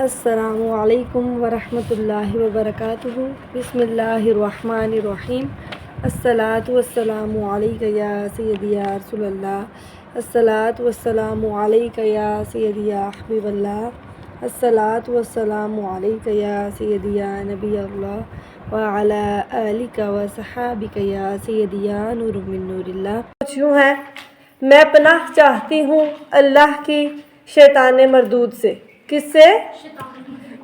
السلام علیکم ورحمۃ اللہ وبرکاتہ۔ بسم اللہ الرحمن الرحیم۔ الصلاۃ والسلام علیک یا سیدی یا رسول اللہ، الصلاۃ والسلام علیک یا سیدی یا حبیب اللہ، الصلاۃ والسلام علیک یا سیدی یا نبی اللہ وعلی آلک وصحابک یا سیدی یا نور من نور اللہ۔ کچھ یوں ہے، میں پناہ چاہتی ہوں اللہ کی شیطان مردود سے۔ کس سے؟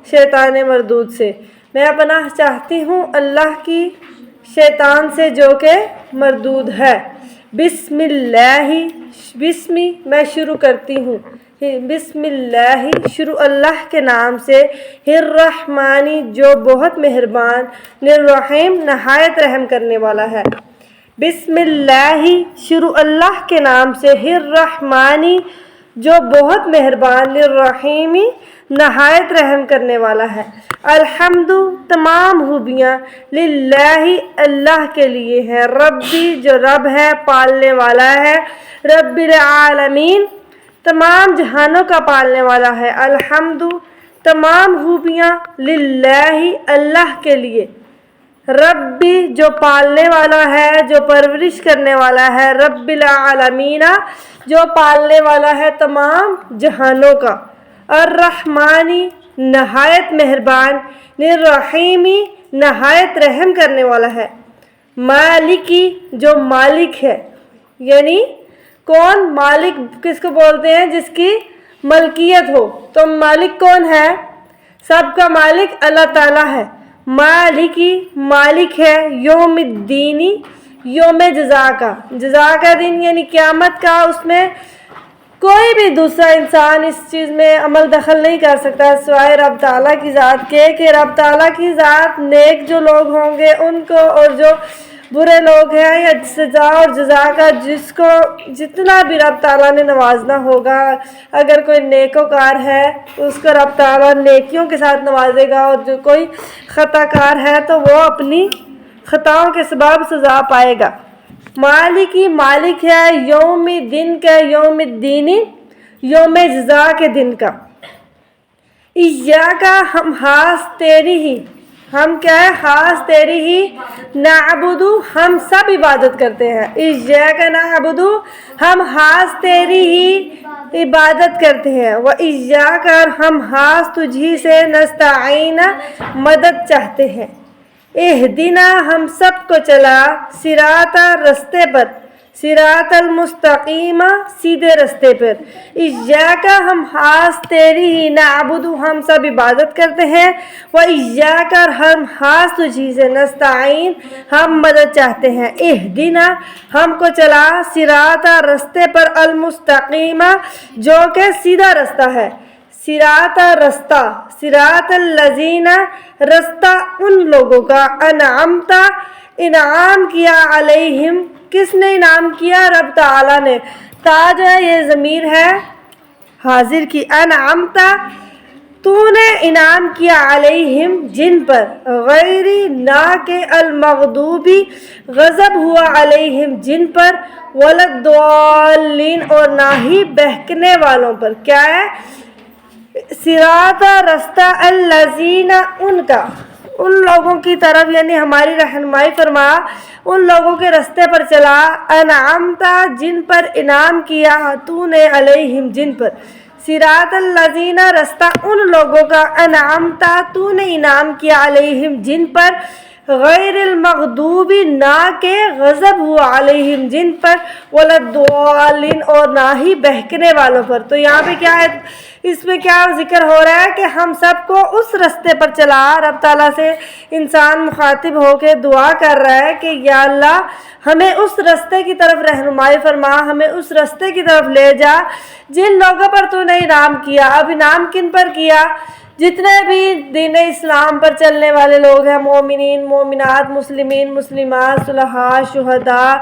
شیطان مردود سے۔ میں پناہ چاہتی ہوں اللہ کی شیطان سے جو کہ مردود ہے۔ بسم اللہ، بسمی میں شروع کرتی ہوں، بسم اللہ شروع اللہ کے نام سے، الرحمانی جو بہت مہربان، الرحیم نہایت رحم کرنے والا ہے۔ بسم اللہ شروع اللہ کے نام سے، الرحمانی جو بہت مہربان، الرحیمی نہایت رحم کرنے والا ہے۔ الحمد تمام خوبیاں، للہ اللہ کے لیے ہے، ربی جو رب ہے، پالنے والا ہے، رب العالمین تمام جہانوں کا پالنے والا ہے۔ الحمد تمام خوبیاں، للہ اللہ کے لیے، ربی جو پالنے والا ہے، جو پرورش کرنے والا ہے، رب العالمین جو پالنے والا ہے تمام جہانوں کا، الرحمانی نہایت مہربان، الرحیمی نہایت رحم کرنے والا ہے، مالکی جو مالک ہے، یعنی کون مالک کس کو بولتے ہیں؟ جس کی ملکیت ہو۔ تو مالک کون ہے؟ سب کا مالک اللہ تعالیٰ ہے۔ مالکی مالک ہے، یوم الدینی یوم جزا کا، جزا کا دن یعنی قیامت کا، اس میں کوئی بھی دوسرا انسان اس چیز میں عمل دخل نہیں کر سکتا سوائے رب تعالیٰ کی ذات کے، کہ رب تعالیٰ کی ذات نیک جو لوگ ہوں گے ان کو، اور جو برے لوگ ہیں یا سزا اور جزا کا جس کو جتنا بھی رب تعالیٰ نے نوازنا ہوگا، اگر کوئی نیکوکار ہے اس کو رب تعالیٰ نیکیوں کے ساتھ نوازے گا، اور جو کوئی خطا کار ہے تو وہ اپنی خطاؤں کے سبب سزا پائے گا۔ مالکی مالک ہے، یوم دن کا، یوم الدینی یوم جزا کے دن کا۔ ایاکا ہم خاص تیری ہی، ہم کیا ہے؟ خاص تیری ہی، نعبدو ہم سب عبادت کرتے ہیں، ایاکا نعبدو ہم خاص تیری ہی عبادت کرتے ہیں، و ایاکا ہم خاص تجھی سے، نستعین مدد چاہتے ہیں۔ اہدنا ہم سب کو چلا، صراط رستے پر، صراط المستقیم سیدھے رستے پر، ایاکا ہم خاص تیری ہی، نعبدو ہم سب عبادت کرتے ہیں، و ایاکا ہم خاص تجھی سے، نستعین ہم مدد چاہتے ہیں۔ اہدنا ہم کو چلا، صراط رستے پر، المستقیم جو کہ سیدھا رستہ ہے، صراط رستہ، صراط الذین رستہ ان لوگوں کا، انعمت انعام کیا، علیہم کس نے انعام کیا؟ رب تعالیٰ نے۔ تا جو ہے یہ ضمیر ہے حاضر کی، انعمت تو نے انعام کیا، علیہم جن پر، غیری نہ کہ، المغضوبی غضب ہوا، علیہم جن پر، ولدالین اور نہ ہی بہکنے والوں پر۔ کیا ہے؟ صراط رستہ، الذین ان کا، ان لوگوں کی طرف، یعنی ہماری رہنمائی فرما، ان لوگوں کے رستے پر چلا، انعمت جن پر انعام کیا تو نے، علیہم جن پر، صراط الذین رستہ ان لوگوں کا، انعمت تو نے انعام کیا، علیہم جن پر، غیر المغضوبی نہ کہ غضب ہوا، علیہم جن پر، ولدالین اور نہ ہی بہکنے والوں پر۔ تو یہاں پہ کیا ہے؟ اس میں کیا ذکر ہو رہا ہے کہ ہم سب کو اس رستے پر چلا۔ رب تعالیٰ سے انسان مخاطب ہو کے دعا کر رہا ہے کہ یا اللہ ہمیں اس رستے کی طرف رہنمائی فرما، ہمیں اس رستے کی طرف لے جا جن لوگوں پر تو نے انعام کیا۔ اب انعام کن پر کیا؟ جتنے بھی دین اسلام پر چلنے والے لوگ ہیں، مومنین، مومنات، مسلمین، مسلمات، صلحاء، شہداء،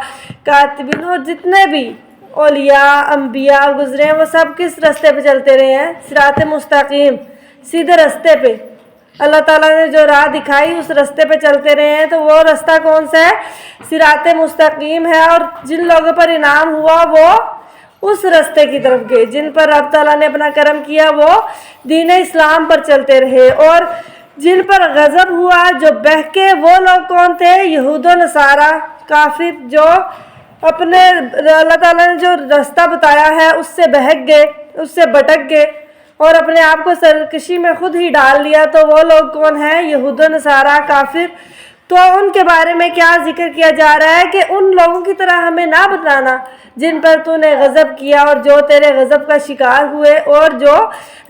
کاتبین، اور جتنے بھی اولیاء انبیاء گزرے ہیں وہ سب کس رستے پہ چلتے رہے ہیں؟ صراط مستقیم، سیدھے رستے پہ۔ اللہ تعالیٰ نے جو راہ دکھائی اس رستے پہ چلتے رہے ہیں، تو وہ رستہ کون سا ہے؟ صراط مستقیم ہے۔ اور جن لوگوں پر انعام ہوا وہ उस रास्ते की तरफ गए जिन पर रब ताला ने अपना करम किया, वो दीन इस्लाम पर चलते रहे। और जिन पर गज़ब हुआ, जो बहके, वो लोग कौन थे? यहूद व नसारा, काफिर, जो अपने अल्लाह ताला ने जो रास्ता बताया है उससे बहक गए, उससे भटक गए और अपने आप को सरकशी में खुद ही डाल लिया। तो वो लोग कौन हैं? यहूद व नसारा, काफिर। तो उनके बारे में क्या जिक्र किया जा रहा है कि उन लोगों की तरह हमें ना बताना जिन पर तूने गज़ब किया और जो तेरे गज़ब का शिकार हुए और जो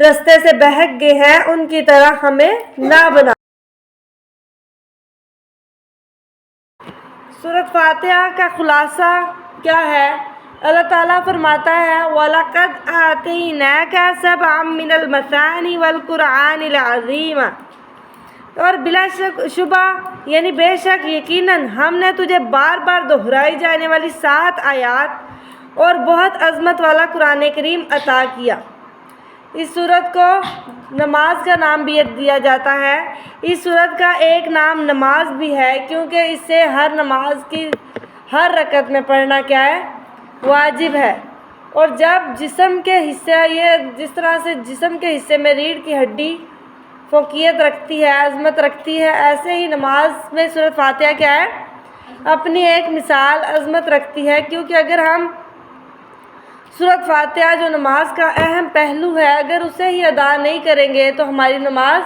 रास्ते से बहक गए हैं, उनकी तरह हमें ना बना। सूरत फातिहा का खुलासा क्या है? अल्लाह ताला फरमाता है, वलक़द आतैनाका सबअम मिनल मसानी वल क़ुरआनिल अज़ीम, और बिला शुबा यानी बेशक यकीनन हमने तुझे बार बार दोहराई जाने वाली 7 आयात और बहुत अज़मत वाला कुरान करीम अता किया। इस सूरत को नमाज का नाम भी दिया जाता है। इस सूरत का एक नाम नमाज भी है क्योंकि इससे हर नमाज की हर रकत में पढ़ना क्या है? वाजिब है। और जब जिस्म के हिस्से, ये जिस तरह से जिस्म के हिस्से में रीढ़ की हड्डी फ़ोक़ियत रखती है, अज़मत रखती है, ऐसे ही नमाज में सूरत फातिहा क्या है? अपनी एक मिसाल अज़मत रखती है। क्योंकि अगर हम सूरत फातिहा जो नमाज का अहम पहलू है, अगर उसे ही अदा नहीं करेंगे तो हमारी नमाज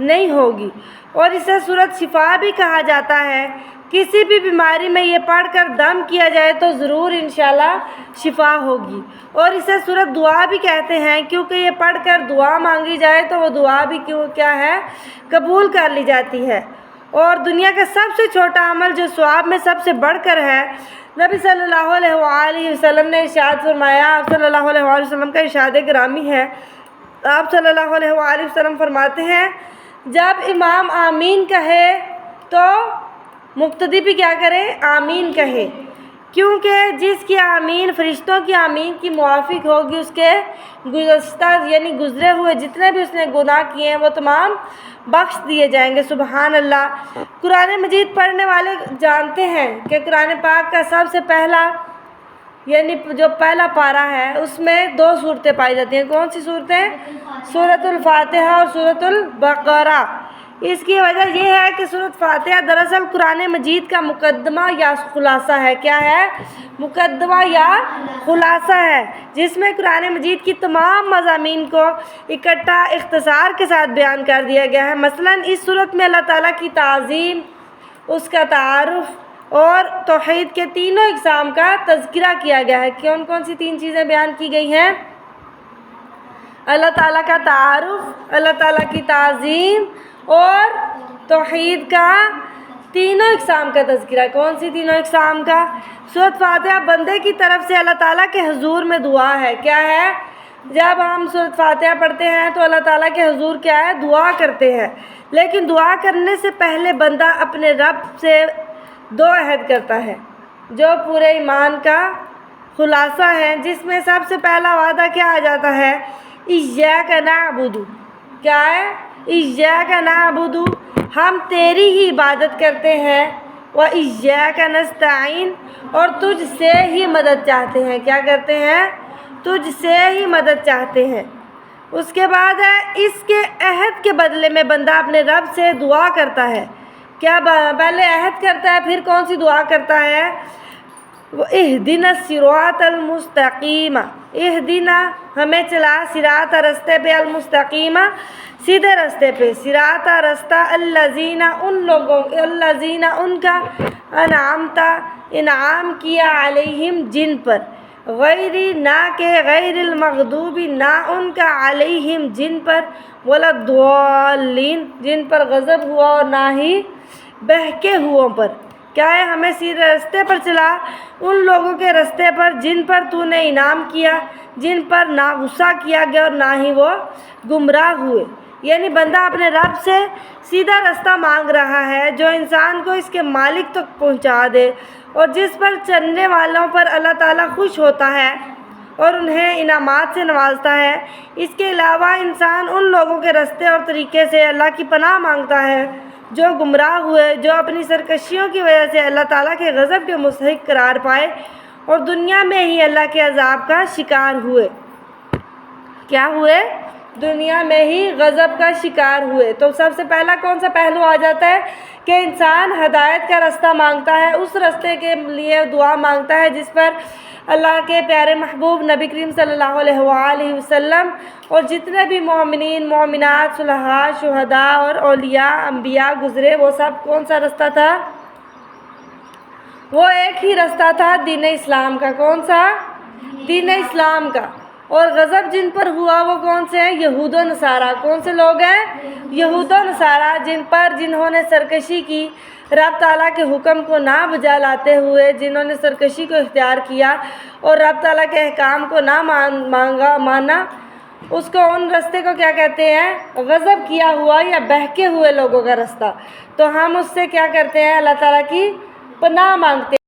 नहीं होगी। और इसे सूरत शिफा भी कहा जाता है। किसी भी बीमारी में ये पढ़कर दम किया जाए तो ज़रूर इंशाल्लाह शिफा होगी। और इसे सूरत दुआ भी कहते हैं क्योंकि ये पढ़कर दुआ मांगी जाए तो वो दुआ भी क्या है? कबूल कर ली जाती है। और दुनिया का सबसे छोटा अमल जो सवाब में सबसे बढ़कर है, नबी सल्लल्लाहु अलैहि वसल्लम ने इरशाद फरमाया। आप सल्लल्लाहु अलैहि वसल्लम का इरशाद गिरामी है। आप सल्लल्लाहु अलैहि वसल्लम फरमाते हैं, जब इमाम आमीन कहे तो मुक्तदी भी क्या करे? आमीन कहे। क्योंकि जिसकी आमीन फरिश्तों की आमीन की मुआफिक होगी, उसके गुज़श्ता यानी गुज़रे हुए जितने भी उसने गुनाह किए हैं वो तमाम बख्श दिए जाएंगे। सुबहान अल्लाह। कुरान मजीद पढ़ने वाले जानते हैं कि कुरान पाक का सबसे पहला यानी जो पहला पारा है उसमें 2 सूरतें पाई जाती हैं। कौन सी सूरतें? सूरतुल फातिहा और सूरतुल बक़रा। इसकी वजह यह है कि सूरत फातिहा दरअसल कुरान मजीद का मुकद्दमा या खुलासा है। क्या है? मुकद्दमा या खुलासा है, जिसमें कुरान मजीद की तमाम मज़ामीन को इकट्ठा इख्तिसार के साथ बयान कर दिया गया है। मसलन इस सूरत में अल्लाह ताला की ताज़ीम, उसका तारुफ़ और तौहीद के तीनों इक़साम का तज़किरा किया गया है। कौन कौन सी 3 चीज़ें बयान की गई हैं? अल्लाह ताला का तारुफ़, अल्लाह ताला की ताज़ीम और तौहीद का तीनों इक़साम का तज़किरा। कौन सी तीनों इक़साम का? सूरत फातिहा बंदे की तरफ से अल्लाह ताला के हुज़ूर में दुआ है। क्या है? जब हम सूरत फातिहा पढ़ते हैं तो अल्लाह ताला के हुज़ूर क्या है? दुआ करते हैं। लेकिन दुआ करने से पहले बंदा अपने रब से 2 अहद करता है जो पूरे ईमान का खुलासा है, जिसमें सबसे पहला वादा क्या आ जाता है? इय्याका नअबुदु। क्या है? इय्याका नअबुदु, हम तेरी ही इबादत करते हैं। व इय्याका नस्तईन, और तुझसे ही मदद चाहते हैं। क्या करते हैं? तुझसे ही मदद चाहते हैं। उसके बाद है इसके अहद के बदले में बंदा अपने रब से दुआ करता है। क्या? पहले अहद करता है, फिर कौन सी दुआ करता है? वो इहदिना सिरातल मुस्तकीमा, इहदिना हमें चला, सिराता रास्ते पे, अल मुस्तकीमा सीधे रास्ते पे, सिराता रास्ता, अल्लज़ीना उन लोगों, अल्लज़ीना उनका, अनआमता इनाम किया, अलैहिम जिन पर, गैरी ना के गैरिल मग़दूबी ना उनका, अलैहिम जिन पर, वलद्दाल्लीन जिन पर गज़ब हुआ और ना ही बहके हुओं पर। क्या है? हमें सीधे रास्ते पर चला, उन लोगों के रास्ते पर जिन पर तूने इनाम किया, जिन पर ना गुस्सा किया गया और ना ही वो गुमराह हुए। यानी बंदा अपने रब से सीधा रास्ता मांग रहा है जो इंसान को इसके मालिक तक पहुंचा दे और जिस पर चलने वालों पर अल्लाह ताला खुश होता है और उन्हें इनामात से नवाजता है। इसके अलावा इंसान उन लोगों के रास्ते और तरीक़े से अल्लाह की पनाह मांगता है जो गुमराह हुए, जो अपनी सरकशियों की वजह से अल्लाह ताला के गज़ब के मुस्तहिक़ करार पाए اور دنیا میں ہی اللہ کے عذاب کا شکار ہوئے۔ کیا ہوئے؟ دنیا میں ہی غضب کا شکار ہوئے۔ تو سب سے پہلا کون سا پہلو آ جاتا ہے کہ انسان ہدایت کا راستہ مانگتا ہے، اس راستے کے لیے دعا مانگتا ہے جس پر اللہ کے پیارے محبوب نبی کریم صلی اللہ علیہ وآلہ وسلم اور جتنے بھی مومنین، مومنات، صلحاء، شہداء اور اولیاء، انبیاء گزرے، وہ سب کون سا راستہ تھا؟ وہ ایک ہی راستہ تھا، دین اسلام کا۔ کون سا؟ دین اسلام کا۔ اور غضب جن پر ہوا وہ کون سے ہیں؟ یہود و نصارہ۔ کون سے لوگ ہیں؟ یہود و نصارہ، جنہوں نے سرکشی کی، رب تعالیٰ کے حکم کو نہ بجا لاتے ہوئے جنہوں نے سرکشی کو اختیار کیا اور رب تعالیٰ کے احکام کو نہ مانا، اس کو، ان راستے کو کیا کہتے ہیں؟ غضب کیا ہوا یا بہکے ہوئے لوگوں کا راستہ۔ تو ہم اس سے کیا کرتے ہیں؟ اللہ تعالیٰ کی پناہ مانگتے ہیں۔